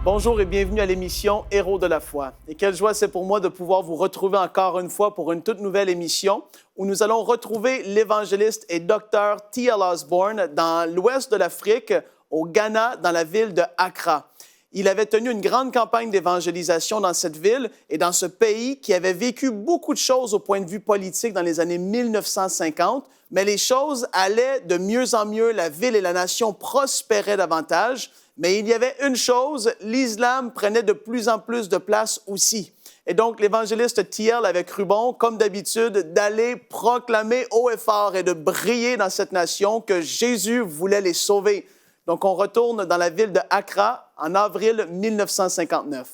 Bonjour et bienvenue à l'émission Héros de la foi. Et quelle joie c'est pour moi de pouvoir vous retrouver encore une fois pour une toute nouvelle émission où nous allons retrouver l'évangéliste et docteur T.L. Osborn dans l'ouest de l'Afrique, au Ghana, dans la ville de Accra. Il avait tenu une grande campagne d'évangélisation dans cette ville et dans ce pays qui avait vécu beaucoup de choses au point de vue politique dans les années 1950, mais les choses allaient de mieux en mieux, la ville et la nation prospéraient davantage. Mais il y avait une chose, l'islam prenait de plus en plus de place aussi. Et donc, l'évangéliste T.L. avait cru bon, comme d'habitude, d'aller proclamer haut et fort et de briller dans cette nation que Jésus voulait les sauver. Donc, on retourne dans la ville de Accra en avril 1959.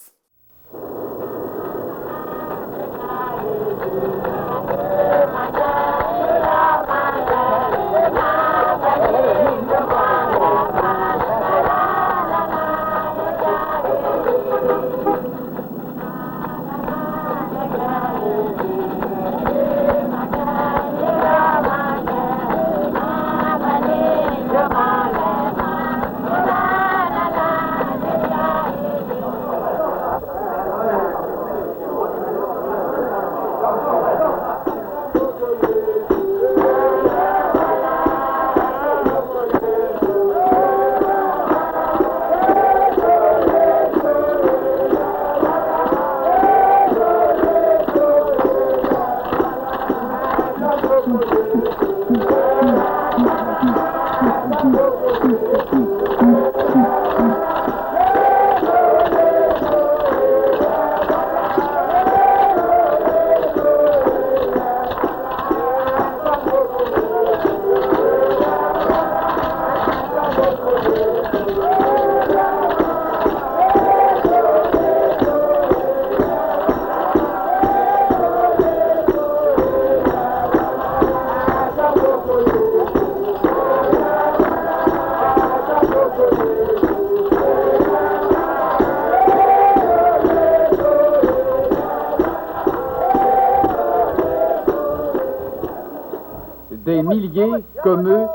Des milliers, comme eux,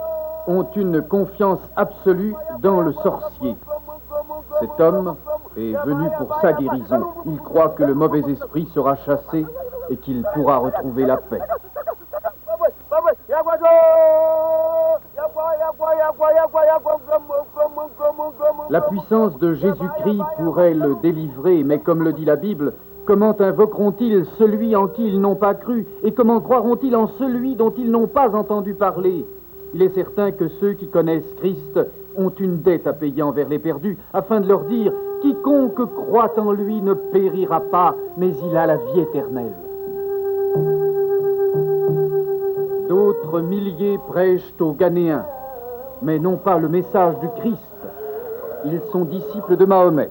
ont une confiance absolue dans le sorcier. Cet homme est venu pour sa guérison. Il croit que le mauvais esprit sera chassé et qu'il pourra retrouver la paix. La puissance de Jésus-Christ pourrait le délivrer, mais comme le dit la Bible, comment invoqueront-ils celui en qui ils n'ont pas cru? Et comment croiront-ils en celui dont ils n'ont pas entendu parler? Il est certain que ceux qui connaissent Christ ont une dette à payer envers les perdus, afin de leur dire « Quiconque croit en lui ne périra pas, mais il a la vie éternelle. » D'autres milliers prêchent aux Ghanéens, mais non pas le message du Christ. Ils sont disciples de Mahomet.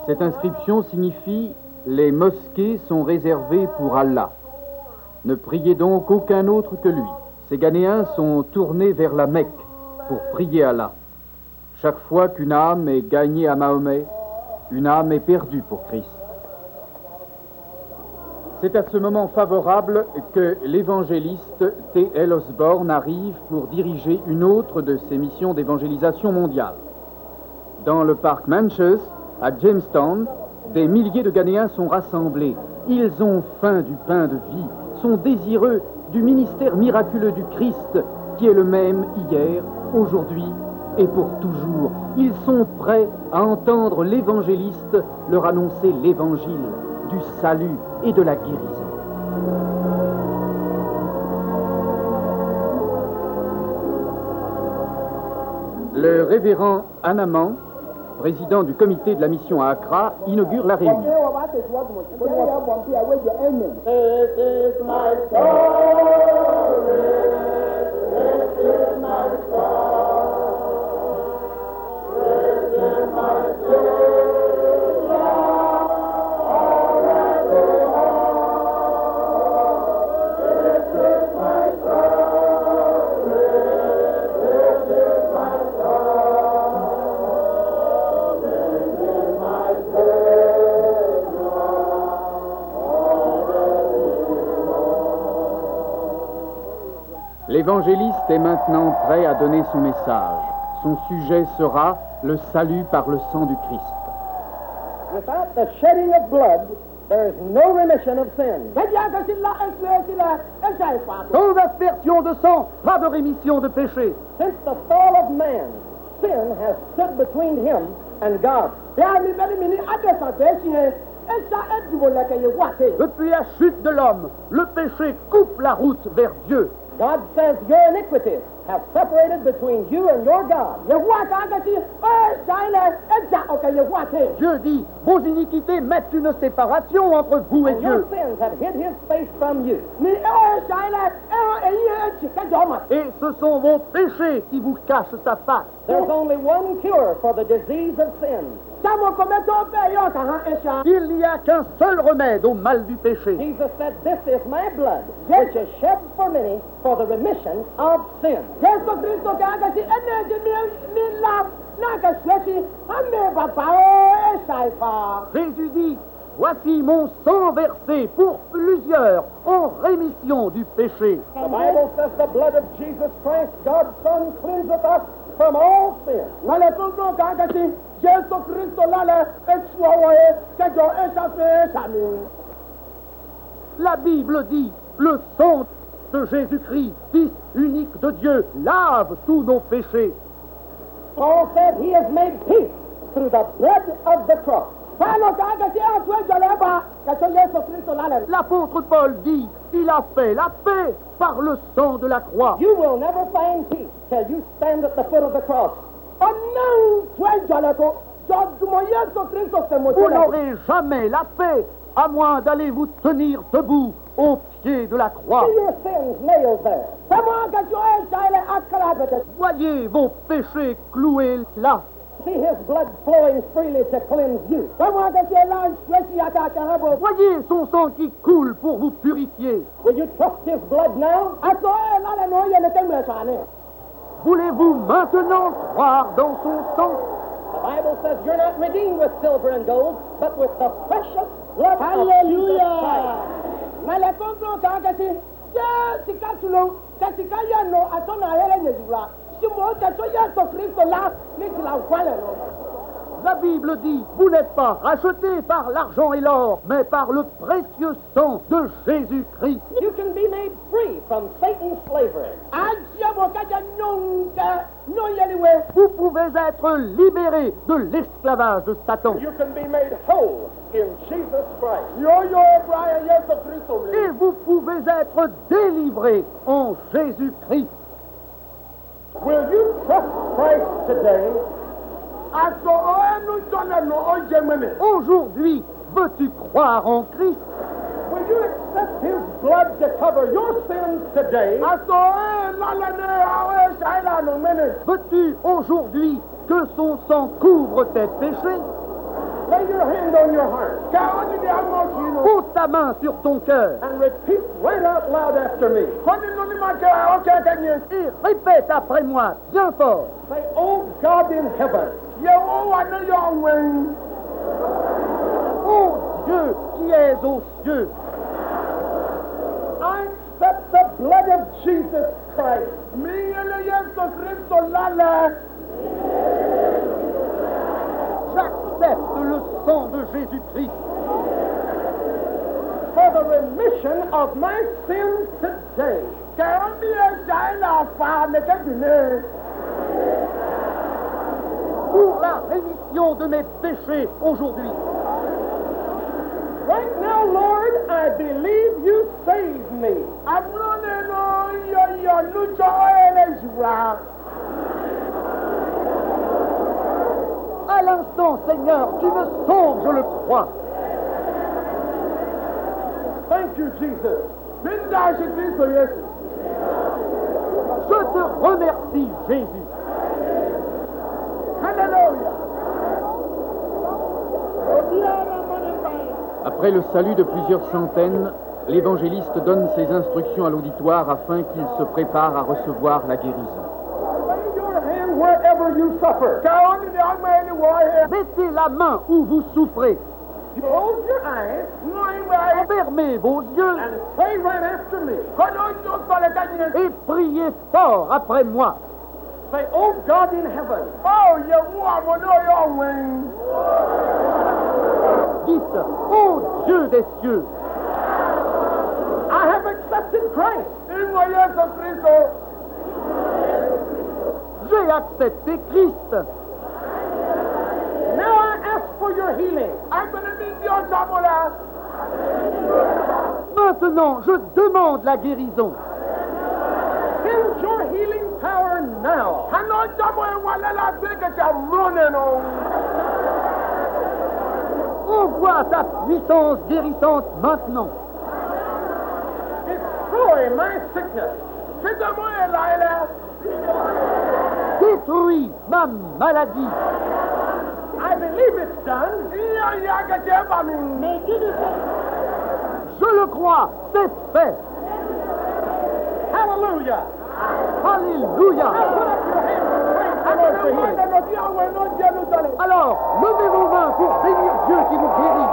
Cette inscription signifie « Les mosquées sont réservées pour Allah ». Ne priez donc aucun autre que lui. Ces Ghanéens sont tournés vers la Mecque pour prier Allah. Chaque fois qu'une âme est gagnée à Mahomet, une âme est perdue pour Christ. C'est à ce moment favorable que l'évangéliste T.L. Osborn arrive pour diriger une autre de ses missions d'évangélisation mondiale. Dans le parc Manchester, à Jamestown, des milliers de Ghanéens sont rassemblés. Ils ont faim du pain de vie, sont désireux du ministère miraculeux du Christ, qui est le même hier, aujourd'hui et pour toujours. Ils sont prêts à entendre l'évangéliste leur annoncer l'évangile du salut et de la guérison. Le révérend Anaman, président du comité de la mission à Accra, inaugure la réunion. L'évangéliste est maintenant prêt à donner son message. Son sujet sera le salut par le sang du Christ. Without the shedding of blood, there is no remission of sin. Sans aspersion de sang, pas de rémission de péché. Since the fall of man, sin has stood between him and God. Depuis la chute de l'homme, le péché coupe la route vers Dieu. God says your iniquities have separated between you and your God. Dieu dit, vos iniquités mettent une séparation entre vous et And your Dieu. sins have hid his face from you. Et ce sont vos péchés qui vous cachent sa face. There's only one cure for the disease of sin. Il n'y a qu'un seul remède au mal du péché. Jesus said, "This is my blood, which is shed for many for the remission of sin." Jésus dit, voici mon sang versé pour plusieurs en rémission du péché. The Bible says the blood of Jesus Christ, God's Son, cleanseth us from all sin. La Bible dit, le sang de Jésus-Christ, Fils unique de Dieu, lave tous nos péchés. Paul said he has made peace through the blood of the cross. L'apôtre Paul dit, il a fait la paix par le sang de la croix. You will never find peace till you stand at the foot of the cross. Vous n'aurez jamais la paix à moins d'aller vous tenir debout au pied de la croix. See your sins nailed there. Voyez vos péchés cloués là. See his blood flowing freely to cleanse you. Voyez son sang qui coule pour vous purifier. Will you trust his blood now? Voulez-vous maintenant croire dans son sang? The Bible says you're not redeemed with silver and gold, but with the precious blood of Jesus Christ. La Bible dit, vous n'êtes pas rachetés par l'argent et l'or, mais par le précieux sang de Jésus-Christ. You can be made free from Satan's slavery. Vous pouvez être libérés de l'esclavage de Satan. You can be made whole in Jesus Christ. Et vous pouvez être délivrés en Jésus-Christ. Will you trust Christ today? Aujourd'hui, veux-tu croire en Christ? Will you accept his blood to cover your sins today? Veux-tu aujourd'hui que son sang couvre tes péchés? Lay your hand on your heart Pose ta main sur ton cœur and repeat right out loud after me. et répète après moi bien fort. Say, "Oh God in heaven, Ô Dieu qui es aux cieux, I accept the blood of Jesus Christ j'accepte le sang de Jésus-Christ for the remission of my sins today." pour la rémission de mes péchés aujourd'hui. Right now, Lord, I believe you saved me. À l'instant, Seigneur, tu me sauves, je le crois. Thank you, Jesus. Je te remercie, Jésus. Après le salut de plusieurs centaines, l'évangéliste donne ses instructions à l'auditoire afin qu'il se prépare à recevoir la guérison. Lay your hand wherever you suffer. Mettez la main où vous souffrez. Close your eyes fermez vos yeux and pray right after me. et priez fort après moi. Say, oh God in heaven, Dites, ô Dieu des cieux, I have accepted Christ. j'ai accepté Christ. Now I ask for your healing. Maintenant, je demande la guérison. Send your healing power now. Envoie ta puissance guérissante maintenant. Destroy my sickness. Détruis ma maladie. I believe it's done. Je le crois, c'est fait. Hallelujah. Alléluia. Put up your hands and praise the Lord for healing. Alors, levez vos mains pour bénir Dieu qui vous guérit.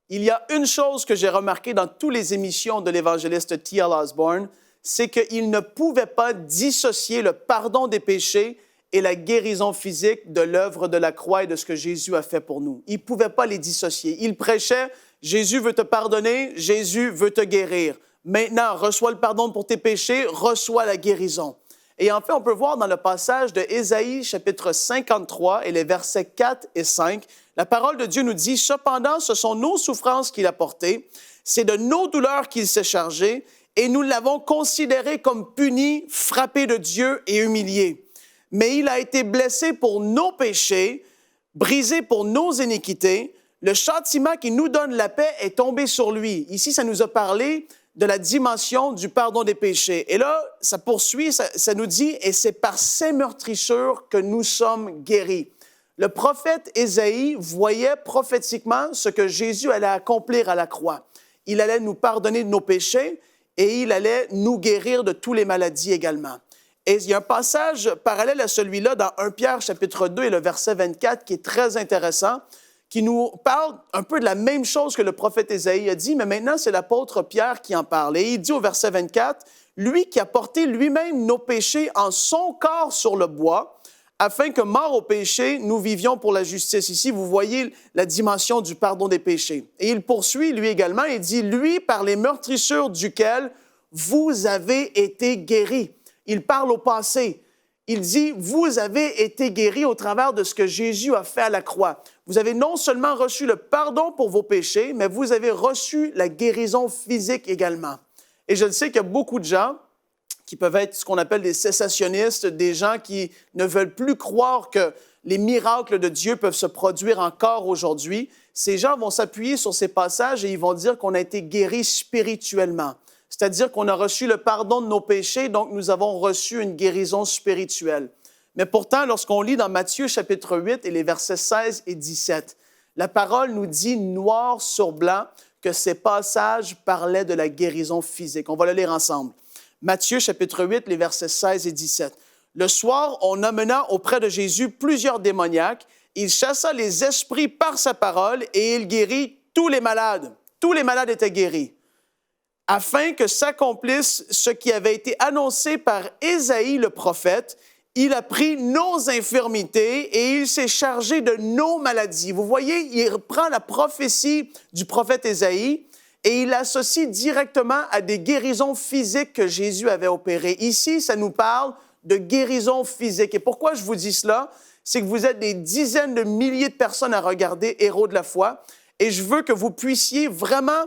Il y a une chose que j'ai remarquée dans toutes les émissions de l'évangéliste T.L. Osborn, c'est qu'il ne pouvait pas dissocier le pardon des péchés et la guérison physique de l'œuvre de la croix et de ce que Jésus a fait pour nous. Il ne pouvait pas les dissocier. Il prêchait « Jésus veut te pardonner, Jésus veut te guérir. Maintenant, reçois le pardon pour tes péchés, reçois la guérison. » Et en fait, on peut voir dans le passage de Ésaïe, chapitre 53, et les versets 4 et 5, la parole de Dieu nous dit « Cependant, ce sont nos souffrances qu'il a portées, c'est de nos douleurs qu'il s'est chargé, et nous l'avons considéré comme puni, frappé de Dieu et humilié. Mais il a été blessé pour nos péchés, brisé pour nos iniquités. Le châtiment qui nous donne la paix est tombé sur lui. » Ici, ça nous a parlé de la dimension du pardon des péchés. Et là, ça poursuit, ça nous dit « Et c'est par ses meurtrissures que nous sommes guéris. » Le prophète Ésaïe voyait prophétiquement ce que Jésus allait accomplir à la croix. Il allait nous pardonner de nos péchés et il allait nous guérir de toutes les maladies également. Et il y a un passage parallèle à celui-là dans 1 Pierre chapitre 2 et le verset 24 qui est très intéressant, qui nous parle un peu de la même chose que le prophète Ésaïe a dit, mais maintenant c'est l'apôtre Pierre qui en parle. Et il dit au verset 24, « Lui qui a porté lui-même nos péchés en son corps sur le bois, afin que, mort au péché, nous vivions pour la justice. » Ici, vous voyez la dimension du pardon des péchés. Et il poursuit, lui également, et dit, « Lui, par les meurtrissures duquel vous avez été guéris. » Il parle au passé. Il dit, « Vous avez été guéris au travers de ce que Jésus a fait à la croix. Vous avez non seulement reçu le pardon pour vos péchés, mais vous avez reçu la guérison physique également. » Et je le sais qu'il y a beaucoup de gens qui peuvent être ce qu'on appelle des cessationnistes, des gens qui ne veulent plus croire que les miracles de Dieu peuvent se produire encore aujourd'hui. Ces gens vont s'appuyer sur ces passages et ils vont dire qu'on a été guéris spirituellement. C'est-à-dire qu'on a reçu le pardon de nos péchés, donc nous avons reçu une guérison spirituelle. Mais pourtant, lorsqu'on lit dans Matthieu chapitre 8 et les versets 16 et 17, la parole nous dit noir sur blanc que ces passages parlaient de la guérison physique. On va le lire ensemble. Matthieu chapitre 8, les versets 16 et 17. « Le soir, on amena auprès de Jésus plusieurs démoniaques. Il chassa les esprits par sa parole et il guérit tous les malades. » Tous les malades étaient guéris. Afin que s'accomplisse ce qui avait été annoncé par Ésaïe le prophète, il a pris nos infirmités et il s'est chargé de nos maladies. Vous voyez, il prend la prophétie du prophète Ésaïe et il l'associe directement à des guérisons physiques que Jésus avait opérées. Ici, ça nous parle de guérison physique. Et pourquoi je vous dis cela? C'est que vous êtes des dizaines de milliers de personnes à regarder Héros de la foi et je veux que vous puissiez vraiment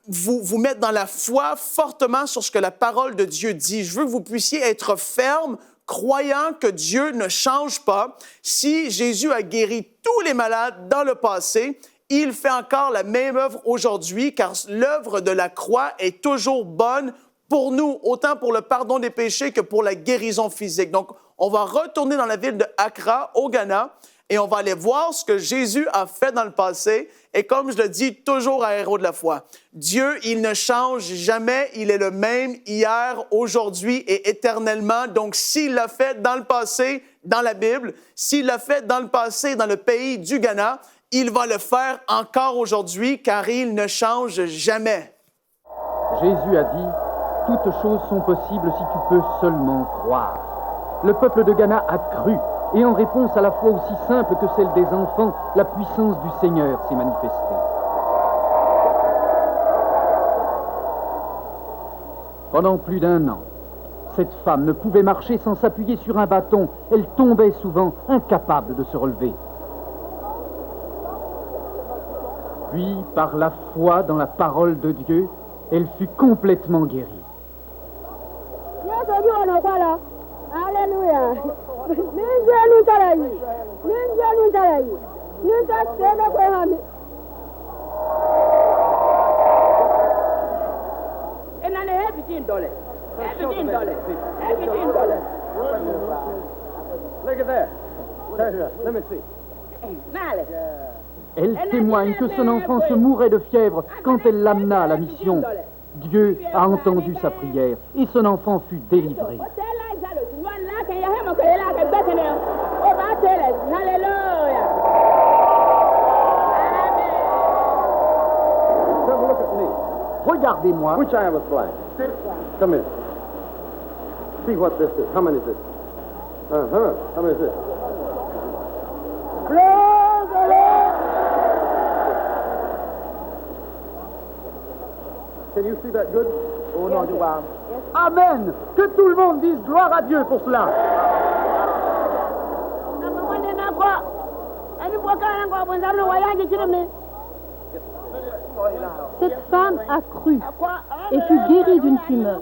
vous mettre dans la foi fortement sur ce que la parole de Dieu dit. Je veux que vous puissiez être ferme, croyant que Dieu ne change pas. Si Jésus a guéri tous les malades dans le passé, il fait encore la même œuvre aujourd'hui, car l'œuvre de la croix est toujours bonne pour nous, autant pour le pardon des péchés que pour la guérison physique. Donc, on va retourner dans la ville de Accra, au Ghana, et on va aller voir ce que Jésus a fait dans le passé. Et comme je le dis toujours à Héros de la foi, Dieu, il ne change jamais. Il est le même hier, aujourd'hui et éternellement. Donc, s'il l'a fait dans le passé, dans la Bible, s'il l'a fait dans le passé, dans le pays du Ghana, il va le faire encore aujourd'hui car il ne change jamais. Jésus a dit, « Toutes choses sont possibles si tu peux seulement croire. » Le peuple de Ghana a cru, et en réponse à la foi aussi simple que celle des enfants, la puissance du Seigneur s'est manifestée. Pendant plus d'1 an, cette femme ne pouvait marcher sans s'appuyer sur un bâton. Elle tombait souvent, incapable de se relever. Puis, par la foi dans la parole de Dieu, elle fut complètement guérie. Alléluia. Elle témoigne que son enfant se mourait de fièvre quand elle l'amena à la mission. Dieu a entendu sa prière et son enfant fut délivré. Regardez-moi. Which eye was blind? Come here. See what this is. How many is this? How many is this? Can you see that good? Oh, no, you are. Amen. Que tout le monde dise gloire à Dieu pour cela. Cette femme a cru et fut guérie d'une tumeur.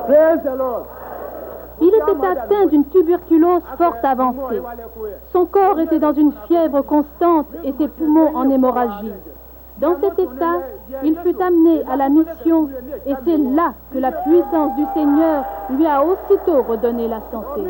Praise the Lord. Il était atteint d'une tuberculose fort avancée. Son corps était dans une fièvre constante et ses poumons en hémorragie. Dans cet état, il fut amené à la mission et c'est là que la puissance du Seigneur lui a aussitôt redonné la santé.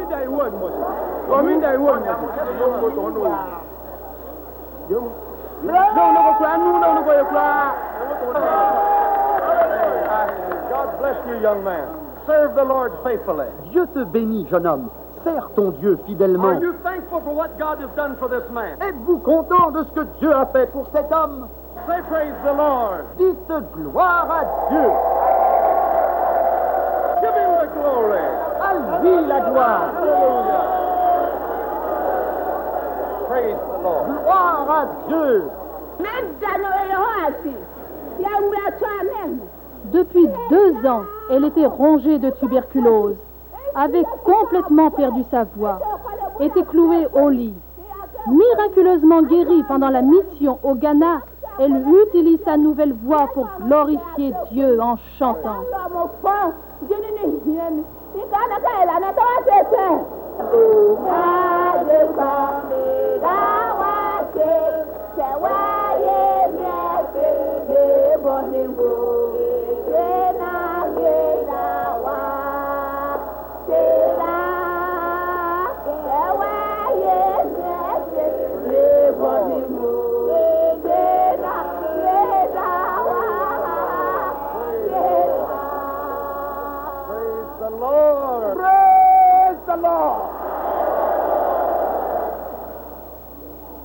God bless you, young man. Serve the Lord faithfully. Dieu te bénit, jeune homme. Sers ton Dieu fidèlement. Are you thankful for what God has done for this man? Êtes-vous content de ce que Dieu a fait pour cet homme? Say praise the Lord. Dites gloire à Dieu. Give him the glory. À lui la gloire. Hallelujah. Praise the Lord. Gloire à Dieu. Depuis 2 ans, elle était rongée de tuberculose, avait complètement perdu sa voix, était clouée au lit. Miraculeusement guérie pendant la mission au Ghana, elle utilise sa nouvelle voix pour glorifier Dieu en chantant.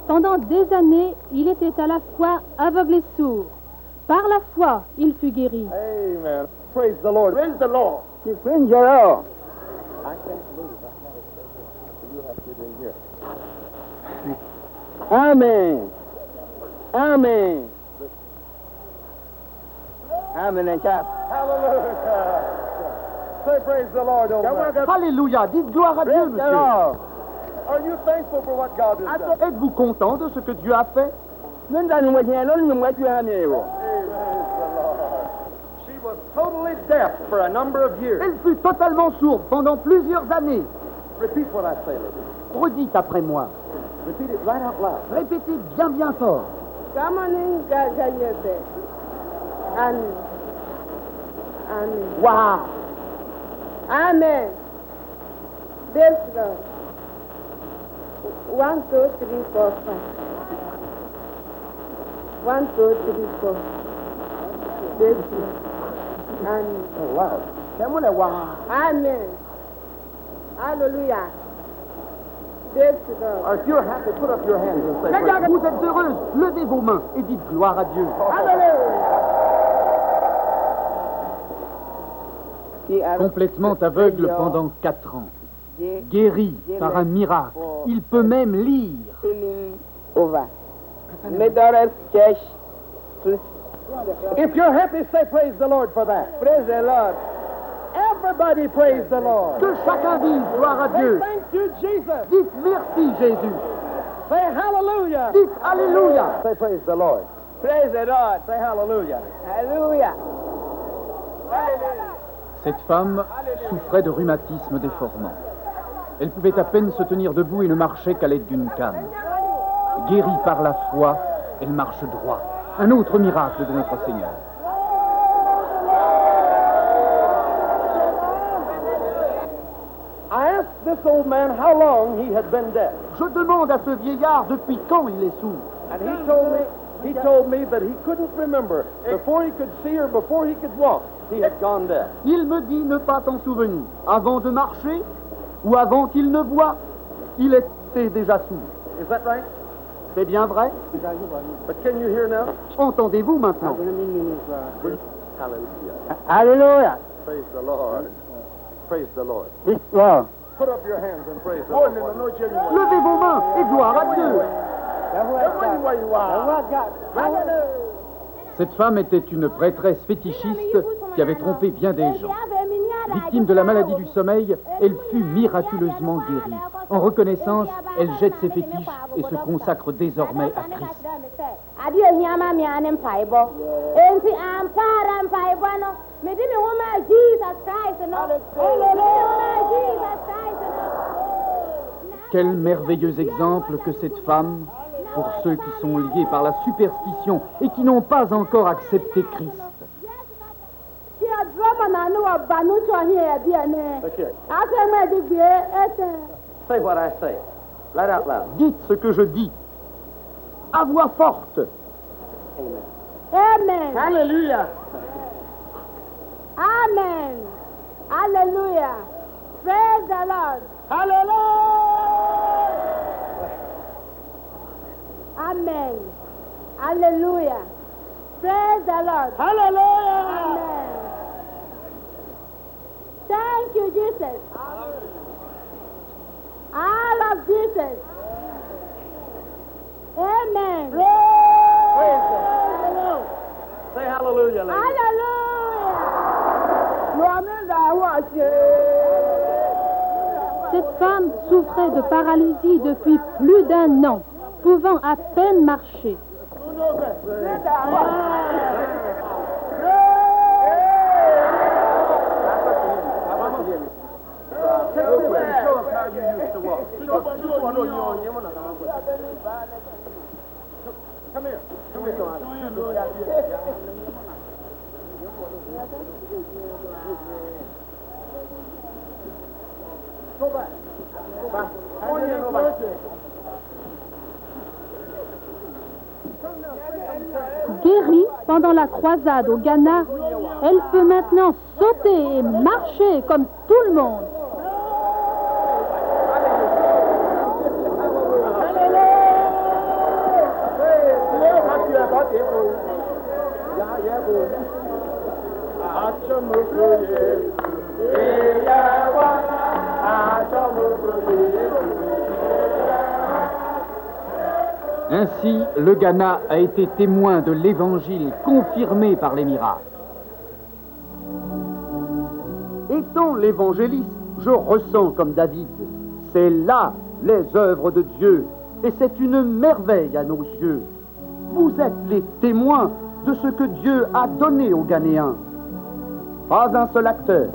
Pendant des années, il était à la fois aveugle et sourd. Par la foi, il fut guéri. Amen. Praise the Lord. Praise the Lord. Praise the Lord. I can't believe I have a you have to get in here. Amen. Amen. Amen, chap. Hallelujah. Say praise the Lord, old man. Alléluia. Dites gloire à Dieu, Praise the monsieur. Lord. Are you thankful for what God has done? Êtes-vous content de ce que Dieu a fait? Praise the Lord. She was totally deaf for a number of years. Elle fut totalement sourde pendant plusieurs années. Repeat what I say, lady. Redites après moi. Repeat it right out loud. Répétez bien fort. Amen. Amen. Wow. Amen. This Lord. 1, 2, 3, 4, 5. 1, 2, 3, 4. This Lord. Amen. Oh, wow. Amen. Hallelujah. This Lord. If you're happy, put up your hands and say, praise. Vous êtes heureuse, levez vos mains et dites gloire à Dieu. Complètement aveugle pendant 4 ans, guéri par un miracle, il peut même lire. Over. Methodist Church. If you're happy, say praise the Lord for that. Praise the Lord. Everybody praise the Lord. Que chacun dise gloire à Dieu. Thank you, Jesus. Dites merci Jésus. Say hallelujah. Dites alléluia. Say praise the Lord. Praise the Lord. Say hallelujah. Hallelujah. Cette femme souffrait de rhumatisme déformant. Elle pouvait à peine se tenir debout et ne marchait qu'à l'aide d'une canne. Guérie par la foi, elle marche droit. Un autre miracle de notre Seigneur. I asked this old man how long he had been deaf. Je demande à ce vieillard depuis quand il est sourd. And he told me that he couldn't remember before he could see or before he could walk. He had gone deaf. Il me dit ne pas s'en souvenir. Avant de marcher ou avant qu'il ne voie, il était déjà sourd. Is that right? C'est bien vrai? But can you hear now? Entendez-vous maintenant? Hallelujah. Hallelujah. Praise the Lord. Praise the Lord. This Lord. Put up your hands and praise the Lord. Levez vos mains et gloire à Dieu. Cette femme était une prêtresse fétichiste qui avait trompé bien des gens. Victime de la maladie du sommeil, elle fut miraculeusement guérie. En reconnaissance, elle jette ses fétiches et se consacre désormais à Christ. Quel merveilleux exemple que cette femme pour ceux qui sont liés par la superstition et qui n'ont pas encore accepté Christ. Say what I say. Right out loud. Dites ce que je dis. À voix forte. Amen. Amen. Hallelujah. Amen. Hallelujah. Praise the Lord. Hallelujah. Amen. Hallelujah. Praise the Lord. Hallelujah. Amen. Thank you, Jesus. I love Jesus. Amen. Praise God. Say hallelujah, ladies. Hallelujah. Cette femme souffrait de paralysie depuis plus d'1 an, pouvant à peine marcher. Guérie pendant la croisade au Ghana, elle peut maintenant sauter et marcher comme tout le monde. Ainsi, le Ghana a été témoin de l'Évangile confirmé par les miracles. Étant l'évangéliste, je ressens comme David, c'est là les œuvres de Dieu, et c'est une merveille à nos yeux. Vous êtes les témoins de ce que Dieu a donné aux Ghanéens. Pas un seul acteur,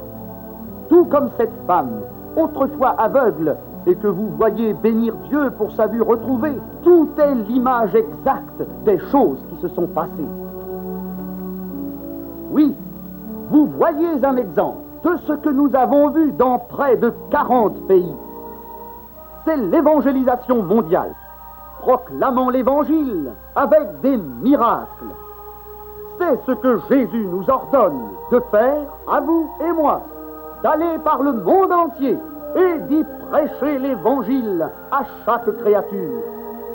tout comme cette femme, autrefois aveugle, et que vous voyez bénir Dieu pour sa vue retrouvée. Tout est l'image exacte des choses qui se sont passées. Oui, vous voyez un exemple de ce que nous avons vu dans près de 40 pays. C'est l'évangélisation mondiale, proclamant l'évangile avec des miracles. C'est ce que Jésus nous ordonne de faire, à vous et moi, d'aller par le monde entier et d'y prêcher l'Évangile à chaque créature.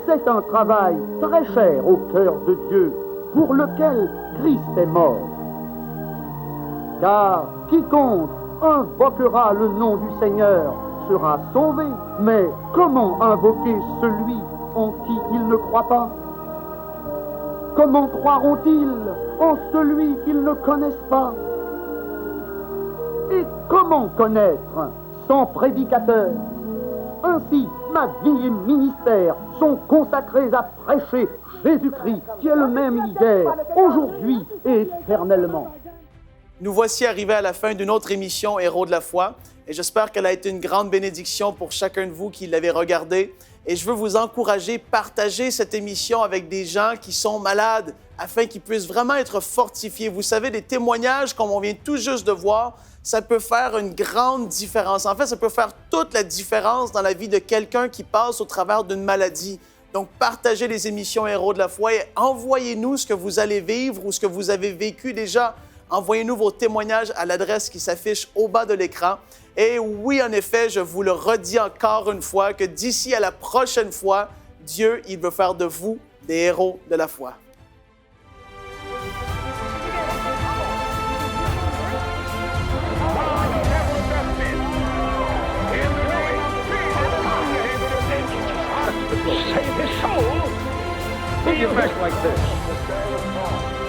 C'est un travail très cher au cœur de Dieu, pour lequel Christ est mort. Car quiconque invoquera le nom du Seigneur sera sauvé. Mais comment invoquer celui en qui ils ne croient pas? Comment croiront-ils en celui qu'ils ne connaissent pas? Et comment connaître sans prédicateur? Ainsi, ma vie et ministère sont consacrés à prêcher Jésus-Christ, qui est le même hier, aujourd'hui et éternellement. Nous voici arrivés à la fin d'une autre émission Héros de la foi et j'espère qu'elle a été une grande bénédiction pour chacun de vous qui l'avez regardée. Et je veux vous encourager, partager cette émission avec des gens qui sont malades afin qu'ils puissent vraiment être fortifiés. Vous savez, des témoignages comme on vient tout juste de voir, ça peut faire une grande différence. En fait, ça peut faire toute la différence dans la vie de quelqu'un qui passe au travers d'une maladie. Donc, partagez les émissions Héros de la foi et envoyez-nous ce que vous allez vivre ou ce que vous avez vécu déjà. Envoyez-nous vos témoignages à l'adresse qui s'affiche au bas de l'écran. Et oui, en effet, je vous le redis encore une fois que d'ici à la prochaine fois, Dieu, il veut faire de vous des héros de la foi. Save his soul. Be you like this.